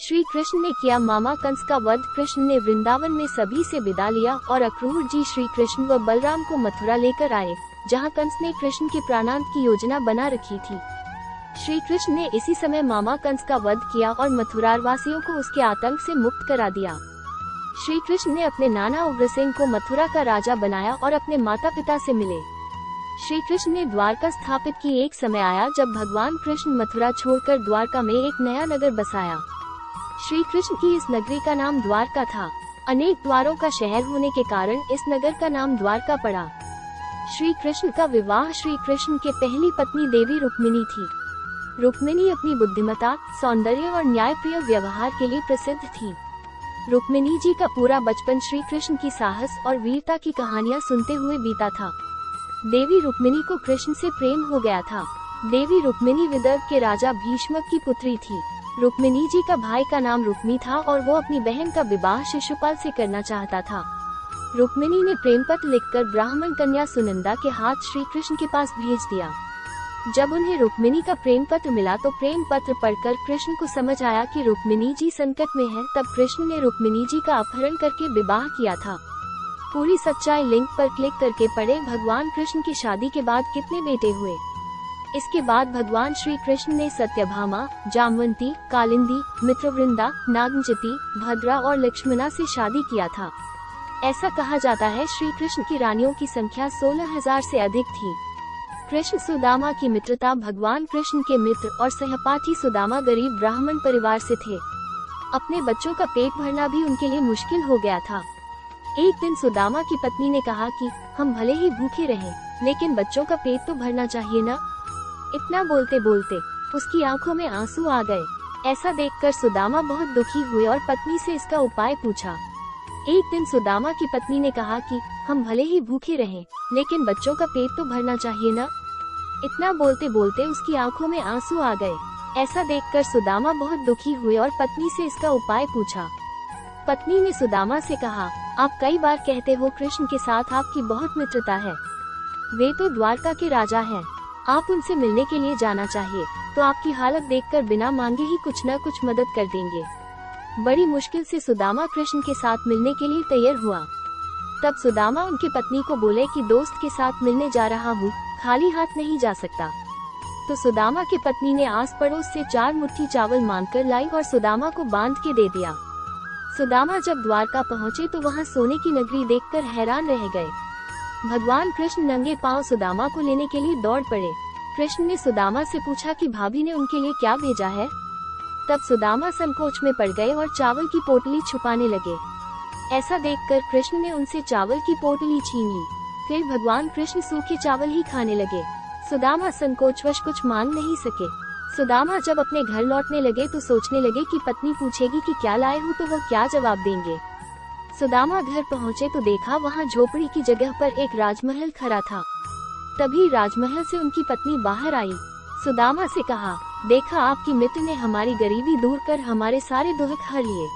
श्री कृष्ण ने किया मामा कंस का वध। कृष्ण ने वृंदावन में सभी से विदा लिया और अक्रूर जी श्री कृष्ण व बलराम को मथुरा लेकर आए, जहां कंस ने कृष्ण के प्राणांत की योजना बना रखी थी। श्री कृष्ण ने इसी समय मामा कंस का वध किया और मथुरा वासियों को उसके आतंक से मुक्त करा दिया। श्री कृष्ण ने अपने नाना उग्रसेन को मथुरा का राजा बनाया और अपने माता पिता से मिले। श्री कृष्ण ने द्वारका स्थापित की। एक समय आया जब भगवान कृष्ण मथुरा छोड़कर द्वारका में एक नया नगर बसाया। श्री कृष्ण की इस नगरी का नाम द्वारका था। अनेक द्वारों का शहर होने के कारण इस नगर का नाम द्वारका पड़ा। श्री कृष्ण का विवाह श्री कृष्ण के पहली पत्नी देवी रुक्मिणी थी। रुक्मिणी अपनी बुद्धिमता, सौंदर्य और न्यायप्रिय व्यवहार के लिए प्रसिद्ध थी। रुक्मिणी जी का पूरा बचपन श्री कृष्ण की साहस और वीरता की कहानियां सुनते हुए बीता था। देवी रुक्मिणी को कृष्ण से प्रेम हो गया था। देवी रुक्मिणी विदर्भ के राजा भीष्मक की पुत्री थी। रुक्मिणी जी का भाई का नाम रुक्मी था और वो अपनी बहन का विवाह शिशुपाल से करना चाहता था। रुक्मिणी ने प्रेम पत्र लिखकर ब्राह्मण कन्या सुनंदा के हाथ श्री कृष्ण के पास भेज दिया। जब उन्हें रुक्मिणी का प्रेम पत्र मिला तो प्रेम पत्र पढ़कर कृष्ण को समझ आया कि रुक्मिणी जी संकट में है। तब कृष्ण ने रुक्मिणी जी का अपहरण करके विवाह किया था। पूरी सच्चाई लिंक पर क्लिक करके पढ़े। भगवान कृष्ण की शादी के बाद कितने बेटे हुए? इसके बाद भगवान श्री कृष्ण ने सत्यभामा, जामवंती, कालिंदी, मित्रवृंदा, नागचती, भद्रा और लक्ष्मणा से शादी किया था। ऐसा कहा जाता है श्री कृष्ण की रानियों की संख्या 16,000 से अधिक थी। कृष्ण सुदामा की मित्रता। भगवान कृष्ण के मित्र और सहपाठी सुदामा गरीब ब्राह्मण परिवार से थे। अपने बच्चों का पेट भरना भी उनके लिए मुश्किल हो गया था। एक दिन सुदामा की पत्नी ने कहा कि हम भले ही भूखे रहें, लेकिन बच्चों का पेट तो भरना चाहिए ना। इतना बोलते बोलते उसकी आंखों में आंसू आ गए। ऐसा देखकर सुदामा बहुत दुखी हुए और पत्नी से इसका उपाय पूछा। एक दिन सुदामा की पत्नी ने कहा कि हम भले ही भूखे रहें, लेकिन बच्चों का पेट तो भरना चाहिए ना। इतना बोलते बोलते उसकी आंखों में आंसू आ गए। ऐसा देखकर सुदामा बहुत दुखी हुए और पत्नी से इसका उपाय पूछा। पत्नी ने सुदामा से कहा, आप कई बार कहते हो कृष्ण के साथ आपकी बहुत मित्रता है। वे तो द्वारका के राजा हैं। आप उनसे मिलने के लिए जाना चाहिए, तो आपकी हालत देखकर बिना मांगे ही कुछ न कुछ मदद कर देंगे। बड़ी मुश्किल से सुदामा कृष्ण के साथ मिलने के लिए तैयार हुआ। तब सुदामा उनकी पत्नी को बोले कि दोस्त के साथ मिलने जा रहा हूँ, खाली हाथ नहीं जा सकता। तो सुदामा की पत्नी ने आस पड़ोस से 4 मुट्ठी चावल मांगकर लाई और सुदामा को बांध के दे दिया। सुदामा जब द्वारका पहुँचे तो वहाँ सोने की नगरी देखकर हैरान रह गए। भगवान कृष्ण नंगे पांव सुदामा को लेने के लिए दौड़ पड़े। कृष्ण ने सुदामा से पूछा कि भाभी ने उनके लिए क्या भेजा है। तब सुदामा संकोच में पड़ गए और चावल की पोटली छुपाने लगे। ऐसा देखकर कृष्ण ने उनसे चावल की पोटली छीन ली। फिर भगवान कृष्ण सूखे चावल ही खाने लगे। सुदामा संकोचवश कुछ मांग नहीं सके। सुदामा जब अपने घर लौटने लगे तो सोचने लगे कि पत्नी पूछेगी कि क्या लाए हो, तो वो क्या जवाब देंगे। सुदामा घर पहुँचे तो देखा वहाँ झोपड़ी की जगह पर एक राजमहल खड़ा था। तभी राजमहल से उनकी पत्नी बाहर आई। सुदामा से कहा, देखा आपकी मित्र ने हमारी गरीबी दूर कर हमारे सारे दुख हर लिए।